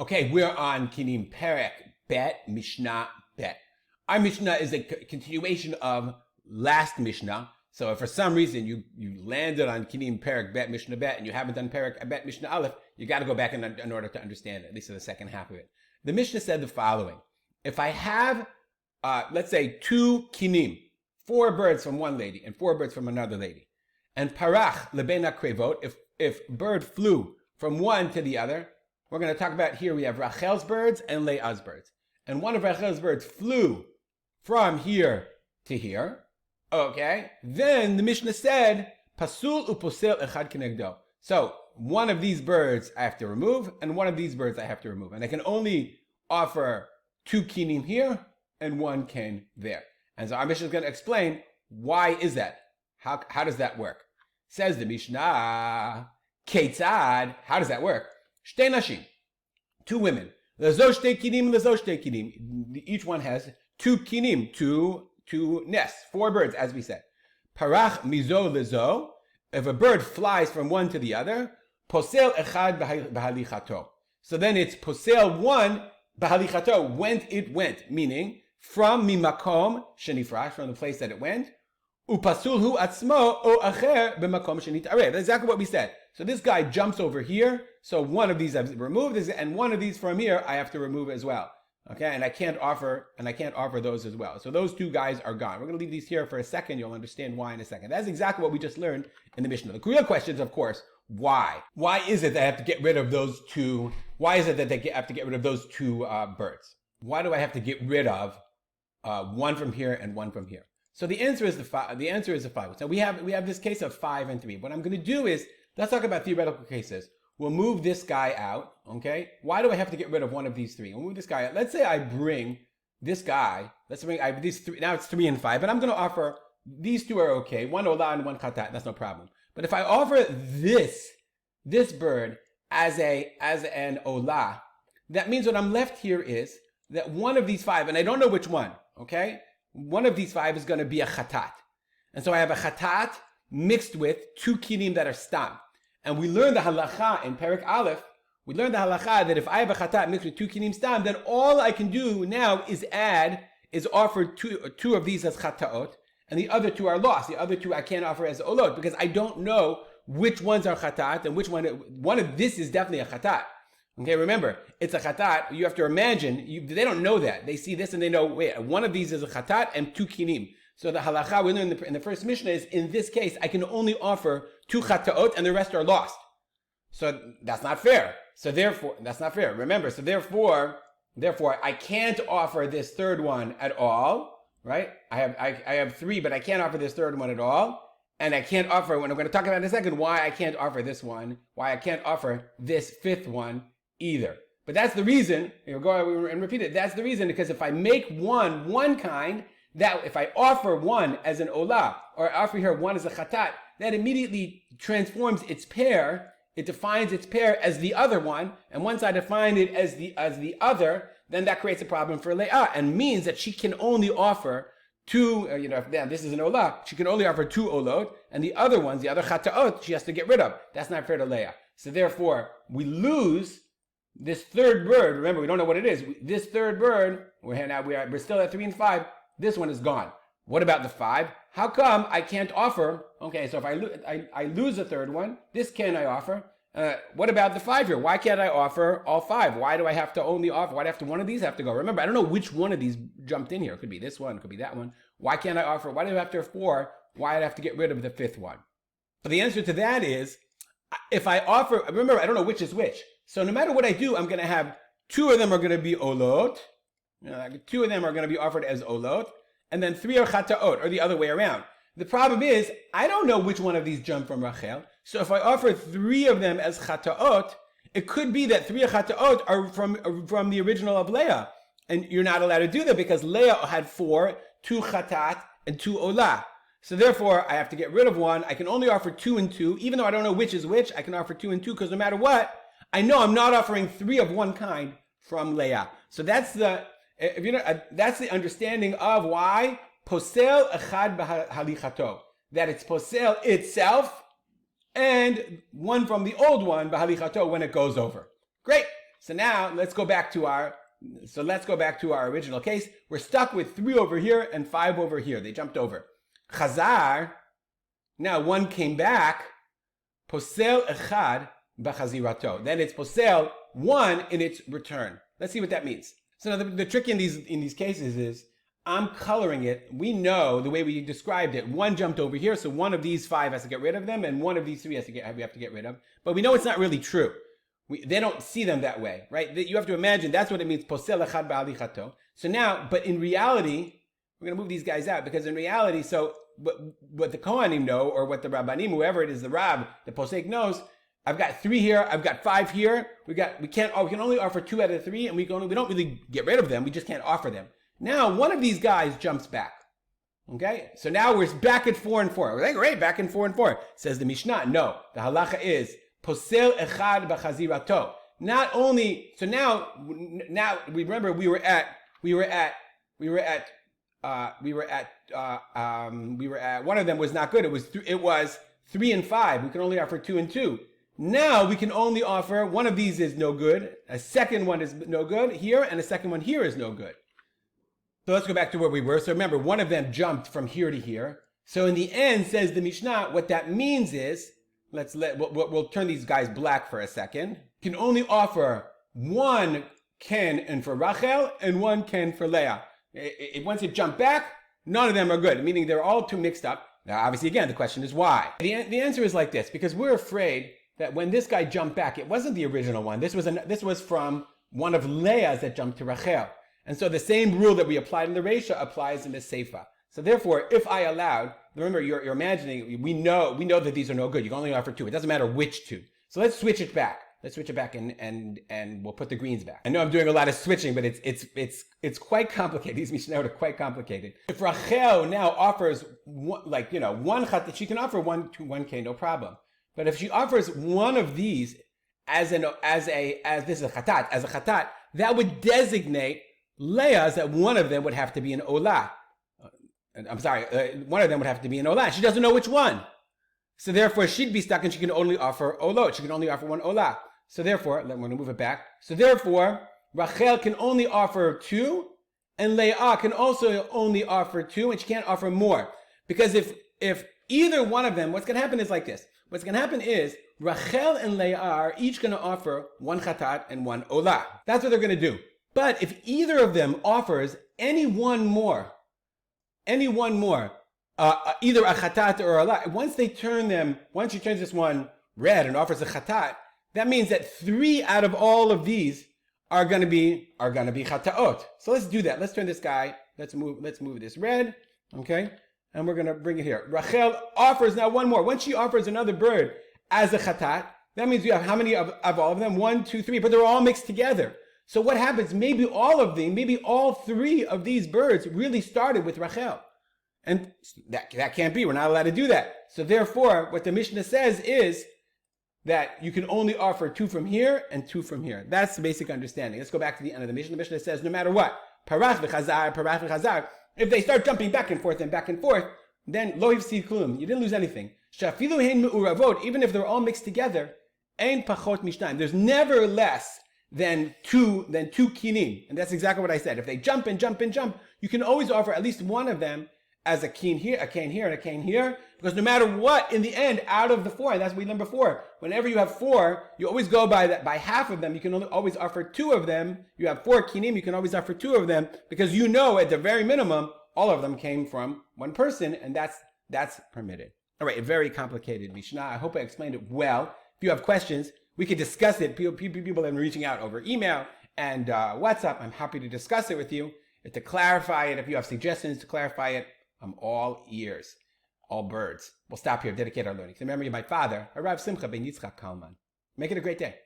Okay, we're on Kinnim Perek Bet Mishnah Bet. Our Mishnah is a continuation of last Mishnah. So if for some reason you landed on Kinnim Perek Bet Mishnah Bet and you haven't done Perek Bet Mishnah Aleph, you got to go back in order to understand it, at least in the second half of it. The Mishnah said the following. If I have, let's say, 2 Kinnim, 4 birds from one lady and 4 birds from another lady, and Parach Lebena Krevot, if bird flew from one to the other, we're going to talk about here, we have Rachel's birds and Leah's birds. And one of Rachel's birds flew from here to here. Okay. Then the Mishnah said, Pasul uposel echad kenegdo. So one of these birds I have to remove, and one of these birds I have to remove. And I can only offer 2 kinim here and 1 kin there. And so our Mishnah is going to explain why is that? How does that work? Says the Mishnah, Ketzad, how does that work? Shtei nashim, 2 women. Lezo shtei kinim, lezo shtei kinim. Each one has 2 kinim, two nests, 4 birds, as we said. Parach mizo lezo. If a bird flies from one to the other, posel echad bahalichato. So then it's posel 1 bahalichato, went it went, meaning from mimakom shenifrash, from the place that it went. Upasulhu atzmo o acher b'makom shenitarev. That's exactly what we said. So this guy jumps over here. So one of these I've removed, and one of these from here I have to remove as well. Okay, and I can't offer those as well. So those 2 guys are gone. We're going to leave these here for a second. You'll understand why in a second. That's exactly what we just learned in the Mishnah. The real question is, of course, why? Why is it that I have to get rid of those 2? Why is it that they have to get rid of those 2 birds? Why do I have to get rid of 1 from here and 1 from here? So the answer is the 5. So we have this case of 5 and 3. What I'm going to do is, let's talk about theoretical cases. We'll move this guy out, okay? Why do I have to get rid of one of these 3? We'll move this guy out. Let's say I bring this guy, I have these 3, now it's 3 and 5, but I'm going to offer, these 2 are okay, 1 olah and 1 khatat, that's no problem. But if I offer this bird as an olah, that means what I'm left here is that one of these 5, and I don't know which one, okay? One of these 5 is going to be a khatat. And so I have a khatat mixed with 2 kinim that are stam. And we learned the halacha in Perek Aleph. We learned the halacha that if I have a khatat mixed with 2 kinim stam, then all I can do now is offer two of these as khataot, and the other 2 are lost. The other 2 I can't offer as olot, because I don't know which ones are khatat and which one of this is definitely a khatat. Okay, remember, it's a khatat. You have to imagine, they don't know that. They see this and they know, wait, one of these is a khatat and 2 kinim. So the halacha we learned in the first Mishnah is, in this case, I can only offer 2 chataot and the rest are lost. So that's not fair. So therefore, that's not fair. Remember, so therefore, I can't offer this 3rd one at all, right? I have 3, but I can't offer this 3rd one at all. And I can't offer, when I'm going to talk about in a second, why I can't offer this one, why I can't offer this 5th one either. But that's the reason, we'll go and repeat it, that's the reason, because if I make one kind, that if I offer 1 as an olah, or I offer here 1 as a khatat, that immediately transforms its pair. It defines its pair as the other one, and once I define it as the other, then that creates a problem for Leah, and means that she can only offer 2. If this is an olah, she can only offer 2 olot, and the other ones, the other chataot, she has to get rid of. That's not fair to Leah. So therefore, we lose this 3rd bird. Remember, we don't know what it is. This 3rd bird, we're still at 3 and 5. This one is gone. What about the 5? How come I can't offer? Okay, so if I lose the 3rd one, this can I offer. What about the 5 here? Why can't I offer all 5? Why do I have to only offer? Why do I have to, one of these have to go? Remember, I don't know which one of these jumped in here. It could be this one, it could be that one. Why can't I offer? Why do I have to have 4? Why do I have to get rid of the 5th one? But the answer to that is, if I offer, remember, I don't know which is which. So no matter what I do, I'm going to have 2 of them are going to be olot. 2 of them are going to be offered as olot, and then 3 are chataot, or the other way around. The problem is, I don't know which one of these jumped from Rachel. So if I offer 3 of them as chataot, it could be that 3 chataot are from the original of Leah. And you're not allowed to do that because Leah had 4, 2 chatat, and 2 olah. So therefore, I have to get rid of 1. I can only offer 2 and 2. Even though I don't know which is which, I can offer 2 and 2, because no matter what, I know I'm not offering 3 of one kind from Leah. So that's the understanding of why posel echad b'halichato, that it's posel itself and 1 from the old one b'halichato when it goes over. Great. So now let's go back to our original case. We're stuck with 3 over here and 5 over here. They jumped over. Chazar. Now 1 came back. Posel echad b'chazirato. Then it's posel 1 in its return. Let's see what that means. So now the trick in these cases is I'm coloring it. We know the way we described it. 1 jumped over here, so 1 of these 5 has to get rid of them, and 1 of these 3 we have to get rid of. But we know it's not really true. They don't see them that way, right? You have to imagine that's what it means. Posel echad ba'alichato. So now, but in reality, we're going to move these guys out because in reality, so what the Kohanim know, or what the Rabbanim, whoever it is, the Rab, the Posek knows, I've got 3 here, I've got 5 here. We can only offer 2 out of 3, and we don't really get rid of them. We just can't offer them. Now, one of these guys jumps back. Okay? So now we're back at 4 and 4. We're like, great, back in 4 and 4. Says the Mishnah. No. The halacha is, posel echad b'chazirato. Not only, so now we remember we were at one of them was not good. It was 3 and 5. We can only offer 2 and 2. Now we can only offer, one of these is no good, a second one is no good here, and a second one here is no good. So let's go back to where we were. So remember, one of them jumped from here to here. So in the end, says the Mishnah, what that means is, we'll turn these guys black for a second. Can only offer 1 ken and for Rachel and 1 ken for Leah. Once it jumped back, none of them are good, meaning they're all too mixed up. Now, obviously, again, the question is why? The answer is like this, because we're afraid that when this guy jumped back, it wasn't the original one. This was from one of Leah's that jumped to Rachel. And so the same rule that we applied in the Reisha applies in the Seifa. So therefore, if I allowed, remember, you're imagining, we know that these are no good. You can only offer 2. It doesn't matter which 2. So let's switch it back. Let's switch it back and we'll put the greens back. I know I'm doing a lot of switching, but it's quite complicated. These Mishnah are quite complicated. If Rachel now offers one chat, she can offer 1K, no problem. But if she offers one of these as a chatat, that would designate Leah's that one of them would have to be an olah. One of them would have to be an olah. She doesn't know which one. So therefore, she'd be stuck and she can only offer olot. She can only offer 1 olah. So therefore, I'm going to move it back. So therefore, Rachel can only offer 2, and Leah can also only offer 2, and she can't offer more. Because if either one of them, what's going to happen is like this. What's going to happen is Rachel and Leah are each going to offer 1 chatat and 1 olah. That's what they're going to do. But if either of them offers any one more, either a chatat or a olah, once she turns this one red and offers a chatat, that means that 3 out of all of these are going to be chataot. So let's do that. Let's turn this guy. Let's move this red. Okay. And we're going to bring it here. Rachel offers now 1 more. Once she offers another bird as a chatat, that means you have how many of all of them? 1, 2, 3, but they're all mixed together. So what happens? Maybe all 3 of these birds really started with Rachel. And that can't be. We're not allowed to do that. So therefore, what the Mishnah says is that you can only offer 2 from here and 2 from here. That's the basic understanding. Let's go back to the end of the Mishnah. The Mishnah says no matter what, parach v'chazar, if they start jumping back and forth, then lo hifsid klum, you didn't lose anything. Shafilu hein me'uravot, even if they're all mixed together, ein pachot mishnayim. There's never less than two kinnim. And that's exactly what I said. If they jump and jump and jump, you can always offer at least one of them as a kin here, a kin here, and a kin here. Because no matter what, in the end, out of the 4, and that's what we learned before, whenever you have 4, you always go by half of them. You can always offer 2 of them. You have 4 kinnim, you can always offer 2 of them, because you know at the very minimum, all of them came from one person, and that's permitted. All right, a very complicated Mishnah. I hope I explained it well. If you have questions, we could discuss it. People have been reaching out over email and WhatsApp. I'm happy to discuss it with you. To clarify it, if you have suggestions to clarify it, I'm all ears, all birds. We'll stop here, dedicate our learning. To the memory of my father, Harav Simcha ben Yitzchak Kalman. Make it a great day.